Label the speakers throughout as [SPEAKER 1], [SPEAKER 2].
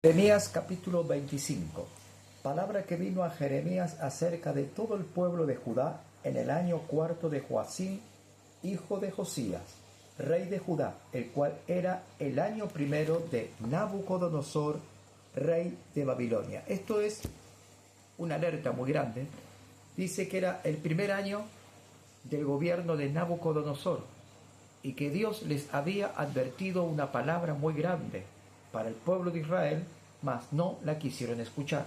[SPEAKER 1] Jeremías capítulo 25. Palabra que vino a Jeremías acerca de todo el pueblo de Judá en el año cuarto de Joacim, hijo de Josías, rey de Judá, el cual era el año primero de Nabucodonosor, rey de Babilonia. Esto es una alerta muy grande. Dice que era el primer año del gobierno de Nabucodonosor y que Dios les había advertido una palabra muy grande para el pueblo de Israel, mas no la quisieron escuchar.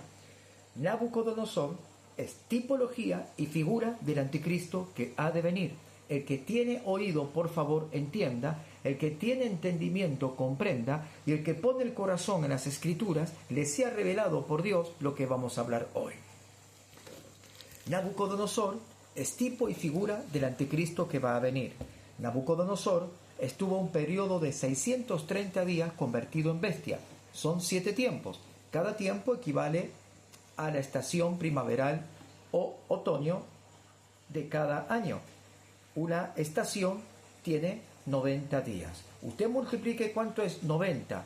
[SPEAKER 1] Nabucodonosor es tipología y figura del anticristo que ha de venir. El que tiene oído, por favor, entienda; el que tiene entendimiento, comprenda; y el que pone el corazón en las escrituras, le sea revelado por Dios lo que vamos a hablar hoy. Nabucodonosor es tipo y figura del anticristo que va a venir. Nabucodonosor estuvo un periodo de 630 días convertido en bestia. Son 7 tiempos. Cada tiempo equivale a la estación primaveral o otoño de cada año. Una estación tiene 90 días. Usted multiplique cuánto es 90,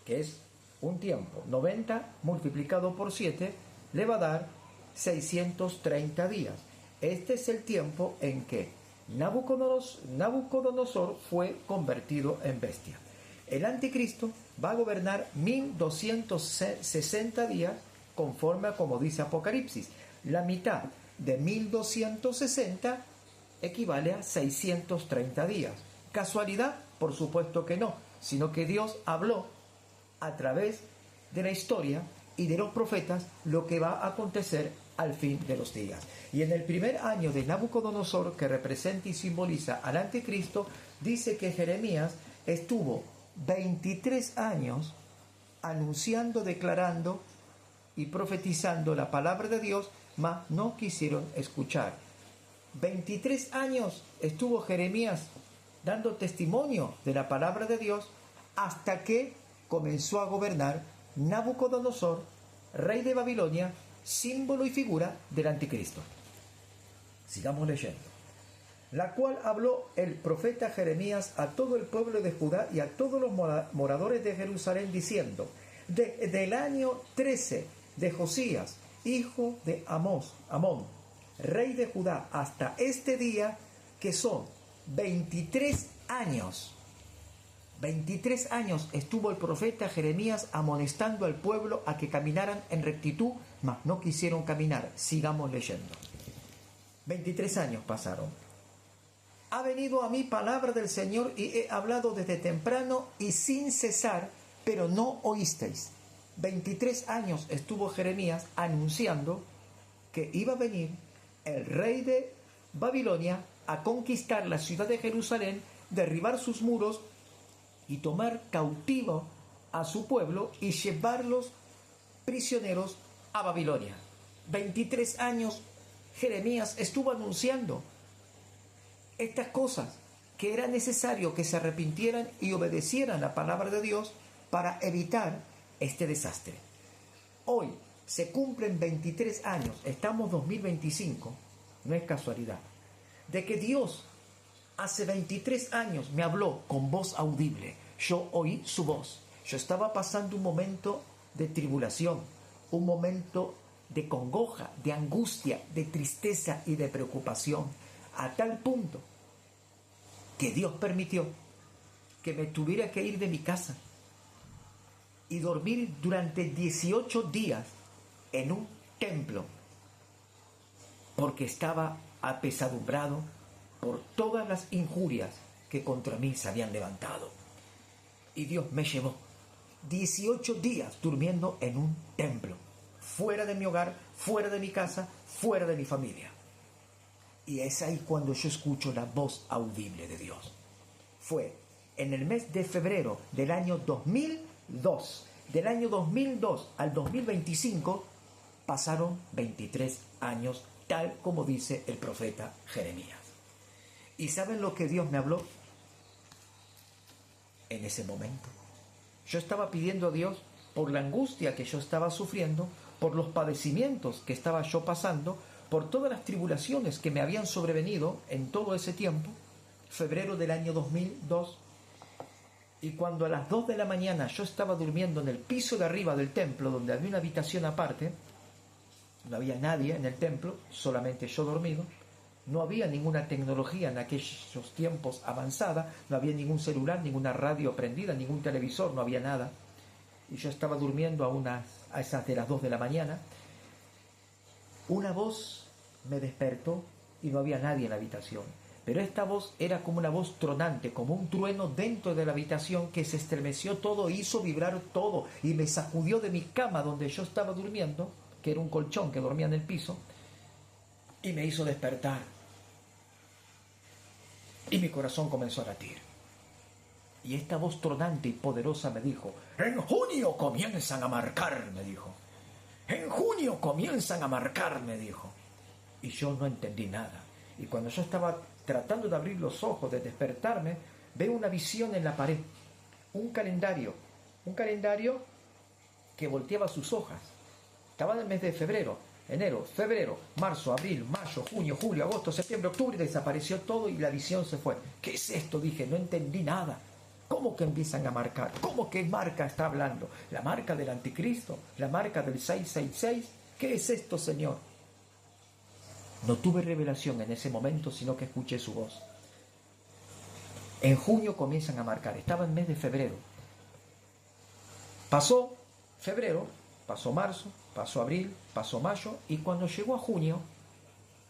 [SPEAKER 1] que es un tiempo. 90 multiplicado por 7 le va a dar 630 días. Este es el tiempo en que Nabucodonosor fue convertido en bestia. El anticristo va a gobernar 1260 días, conforme a como dice Apocalipsis. La mitad de 1260 equivale a 630 días. ¿Casualidad? Por supuesto que no, sino que Dios habló a través de la historia y de los profetas lo que va a acontecer al fin de los días. Y en el primer año de Nabucodonosor, que representa y simboliza al anticristo, dice que Jeremías estuvo 23 años anunciando, declarando y profetizando la palabra de Dios, mas no quisieron escuchar. 23 años estuvo Jeremías dando testimonio de la palabra de Dios, hasta que comenzó a gobernar Nabucodonosor, rey de Babilonia, símbolo y figura del anticristo. Sigamos leyendo. La cual habló el profeta Jeremías a todo el pueblo de Judá y a todos los moradores de Jerusalén, diciendo: del año 13 de Josías, hijo de Amón, rey de Judá, hasta este día, que son 23 años. 23 años estuvo el profeta Jeremías amonestando al pueblo a que caminaran en rectitud, mas no quisieron caminar. Sigamos leyendo. 23 años pasaron. Ha venido a mí palabra del Señor y he hablado desde temprano y sin cesar, pero no oísteis. 23 años estuvo Jeremías anunciando que iba a venir el rey de Babilonia a conquistar la ciudad de Jerusalén, derribar sus muros y tomar cautivo a su pueblo y llevarlos prisioneros a Babilonia. 23 años Jeremías estuvo anunciando estas cosas, que era necesario que se arrepintieran y obedecieran la palabra de Dios para evitar este desastre. Hoy se cumplen 23 años, estamos 2025, no es casualidad, de que Dios hace 23 años me habló con voz audible. Yo oí su voz. Yo estaba pasando un momento de tribulación, un momento de congoja, de angustia, de tristeza y de preocupación, a tal punto que Dios permitió que me tuviera que ir de mi casa y dormir durante 18 días en un templo, porque estaba apesadumbrado por todas las injurias que contra mí se habían levantado. Y Dios me llevó 18 días durmiendo en un templo, fuera de mi hogar, fuera de mi casa, fuera de mi familia. Y es ahí cuando yo escucho la voz audible de Dios. Fue en el mes de febrero del año 2002. Del año 2002 al 2025 pasaron 23 años, tal como dice el profeta Jeremías. ¿Y saben lo que Dios me habló en ese momento? Yo estaba pidiendo a Dios por la angustia que yo estaba sufriendo, por los padecimientos que estaba yo pasando, por todas las tribulaciones que me habían sobrevenido en todo ese tiempo, febrero del año 2002. Y cuando a las 2 de la mañana yo estaba durmiendo en el piso de arriba del templo, donde había una habitación aparte, no había nadie en el templo, solamente yo dormido, no había ninguna tecnología en aquellos tiempos avanzada, no había ningún celular, ninguna radio prendida, ningún televisor, no había nada. Y yo estaba durmiendo a esas de las 2 de la mañana. Una voz me despertó y no había nadie en la habitación. Pero esta voz era como una voz tronante, como un trueno dentro de la habitación que se estremeció todo, hizo vibrar todo y me sacudió de mi cama donde yo estaba durmiendo, que era un colchón que dormía en el piso, y me hizo despertar. Y mi corazón comenzó a latir. Y esta voz tronante y poderosa me dijo: en junio comienzan a marcar, me dijo. En junio comienzan a marcar, me dijo. Y yo no entendí nada. Y cuando yo estaba tratando de abrir los ojos, de despertarme, veo una visión en la pared. Un calendario que volteaba sus hojas. Estaba en el mes de febrero, enero, febrero, marzo, abril, mayo, junio, julio, agosto, septiembre, octubre, desapareció todo y la visión se fue. ¿Qué es esto? Dije, no entendí nada. ¿Cómo que empiezan a marcar? ¿Cómo que marca está hablando? ¿La marca del anticristo? ¿La marca del 666? ¿Qué es esto, Señor? No tuve revelación en ese momento, sino que escuché su voz. En junio comienzan a marcar. Estaba en mes de febrero. Pasó febrero, pasó marzo, pasó abril, pasó mayo, y cuando llegó a junio,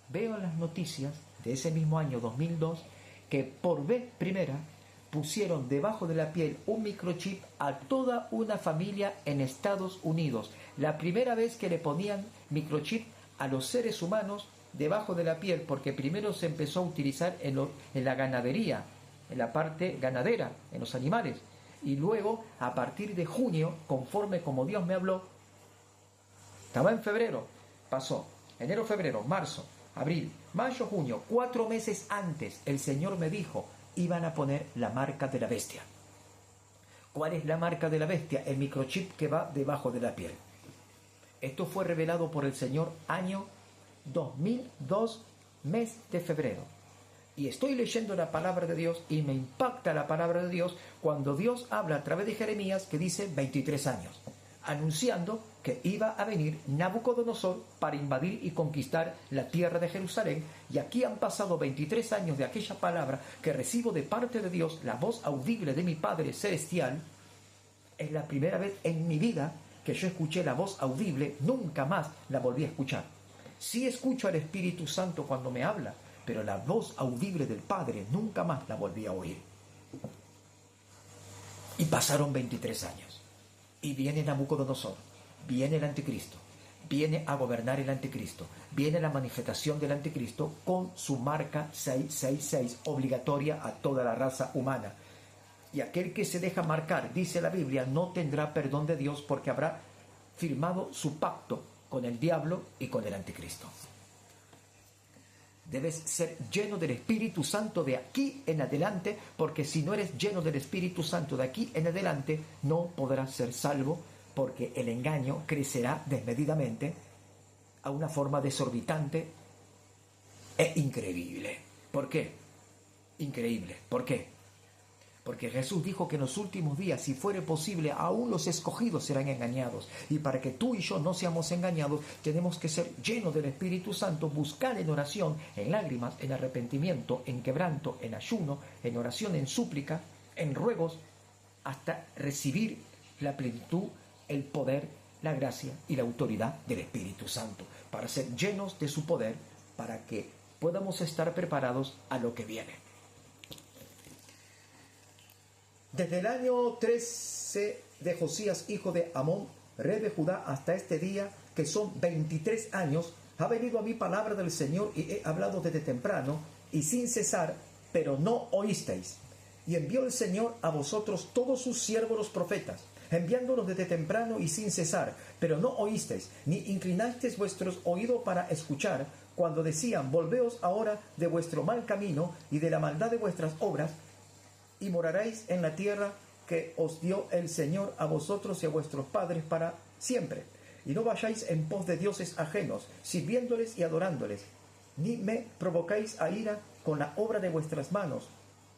[SPEAKER 1] veo en las noticias de ese mismo año 2002 que por vez primera pusieron debajo de la piel un microchip a toda una familia en Estados Unidos. La primera vez que le ponían microchip a los seres humanos debajo de la piel, porque primero se empezó a utilizar en la ganadería, en la parte ganadera, en los animales. Y luego, a partir de junio, conforme como Dios me habló, estaba en febrero, pasó enero, febrero, marzo, abril, mayo, junio, 4 meses antes, el Señor me dijo: iban a poner la marca de la bestia. ¿Cuál es la marca de la bestia? El microchip que va debajo de la piel. Esto fue revelado por el Señor año 2002, mes de febrero. Y estoy leyendo la palabra de Dios y me impacta la palabra de Dios cuando Dios habla a través de Jeremías, que dice 23 años, anunciando que iba a venir Nabucodonosor para invadir y conquistar la tierra de Jerusalén. Y aquí han pasado 23 años de aquella palabra que recibo de parte de Dios, la voz audible de mi Padre Celestial. Es la primera vez en mi vida que yo escuché la voz audible, nunca más la volví a escuchar. Sí escucho al Espíritu Santo cuando me habla, pero la voz audible del Padre nunca más la volví a oír. Y pasaron 23 años. Y viene Nabucodonosor, viene el anticristo, viene a gobernar el anticristo, viene la manifestación del anticristo con su marca 666, obligatoria a toda la raza humana. Y aquel que se deja marcar, dice la Biblia, no tendrá perdón de Dios, porque habrá firmado su pacto con el diablo y con el anticristo. Debes ser lleno del Espíritu Santo de aquí en adelante, porque si no eres lleno del Espíritu Santo de aquí en adelante, no podrás ser salvo, porque el engaño crecerá desmedidamente a una forma desorbitante e increíble. ¿Por qué? Increíble. ¿Por qué? Porque Jesús dijo que en los últimos días, si fuere posible, aún los escogidos serán engañados. Y para que tú y yo no seamos engañados, tenemos que ser llenos del Espíritu Santo, buscar en oración, en lágrimas, en arrepentimiento, en quebranto, en ayuno, en oración, en súplica, en ruegos, hasta recibir la plenitud, el poder, la gracia y la autoridad del Espíritu Santo, para ser llenos de su poder, para que podamos estar preparados a lo que viene. Desde el año 13 de Josías, hijo de Amón, rey de Judá, hasta este día, que son 23 años, ha venido a mí palabra del Señor, y he hablado desde temprano y sin cesar, pero no oísteis. Y envió el Señor a vosotros todos sus siervos los profetas, enviándolos desde temprano y sin cesar, pero no oísteis, ni inclinasteis vuestros oídos para escuchar, cuando decían: volveos ahora de vuestro mal camino y de la maldad de vuestras obras, y moraréis en la tierra que os dio el Señor a vosotros y a vuestros padres para siempre. Y no vayáis en pos de dioses ajenos, sirviéndoles y adorándoles, ni me provoquéis a ira con la obra de vuestras manos,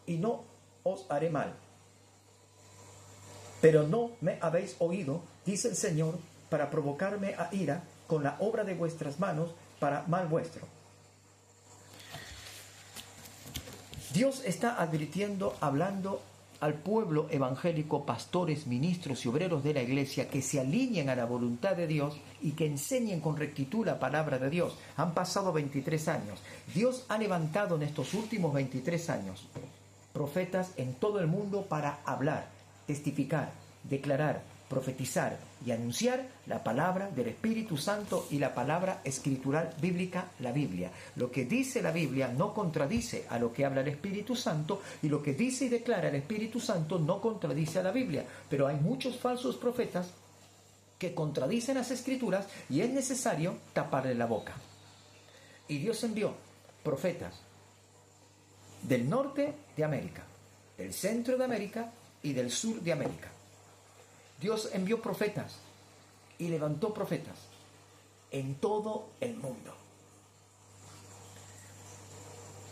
[SPEAKER 1] y no os haré mal. Pero no me habéis oído, dice el Señor, para provocarme a ira con la obra de vuestras manos para mal vuestro. Dios está advirtiendo, hablando al pueblo evangélico, pastores, ministros y obreros de la iglesia, que se alineen a la voluntad de Dios y que enseñen con rectitud la palabra de Dios. Han pasado 23 años. Dios ha levantado en estos últimos 23 años profetas en todo el mundo para hablar, testificar, declarar, profetizar y anunciar la palabra del Espíritu Santo y la palabra escritural bíblica, la Biblia. Lo que dice la Biblia no contradice a lo que habla el Espíritu Santo, y lo que dice y declara el Espíritu Santo no contradice a la Biblia. Pero hay muchos falsos profetas que contradicen las Escrituras y es necesario taparle la boca. Y Dios envió profetas del norte de América, del centro de América y del sur de América. Dios envió profetas y levantó profetas en todo el mundo.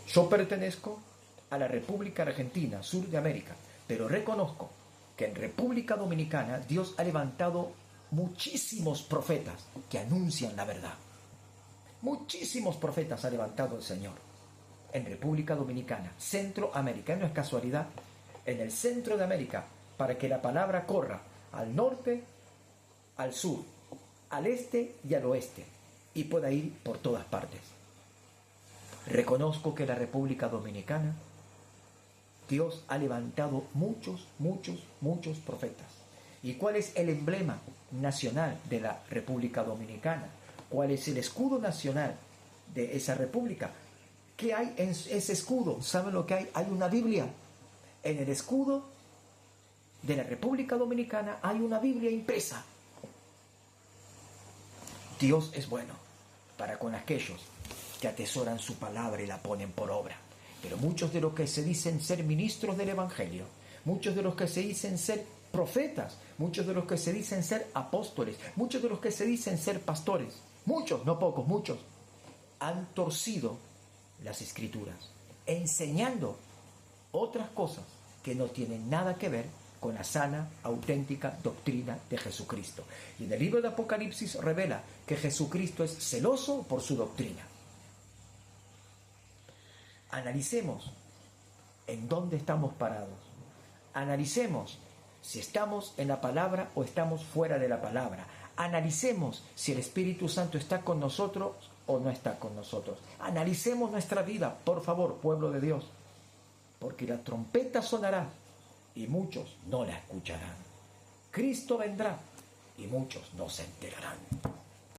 [SPEAKER 1] Yo pertenezco a la República Argentina, sur de América, pero reconozco que en República Dominicana Dios ha levantado muchísimos profetas que anuncian la verdad. Muchísimos profetas ha levantado el Señor en República Dominicana, Centroamérica. No es casualidad, en el centro de América, para que la palabra corra al norte, al sur, al este y al oeste, y pueda ir por todas partes. Reconozco que la República Dominicana, Dios ha levantado muchos profetas. ¿Y cuál es el emblema nacional de la República Dominicana? ¿Cuál es el escudo nacional de esa república? ¿Qué hay en ese escudo? ¿Saben lo que hay? Hay una Biblia. En el escudo de la República Dominicana hay una Biblia impresa. Dios es bueno para con aquellos que atesoran su palabra y la ponen por obra. Pero muchos de los que se dicen ser ministros del Evangelio, muchos de los que se dicen ser profetas, muchos de los que se dicen ser apóstoles, muchos de los que se dicen ser pastores, muchos, no pocos, muchos, han torcido las Escrituras, enseñando otras cosas que no tienen nada que ver con la sana, auténtica doctrina de Jesucristo. Y en el libro de Apocalipsis revela que Jesucristo es celoso por su doctrina. Analicemos en dónde estamos parados. Analicemos si estamos en la palabra o estamos fuera de la palabra. Analicemos si el Espíritu Santo está con nosotros o no está con nosotros. Analicemos nuestra vida, por favor, pueblo de Dios, porque la trompeta sonará y muchos no la escucharán. Cristo vendrá y muchos no se enterarán.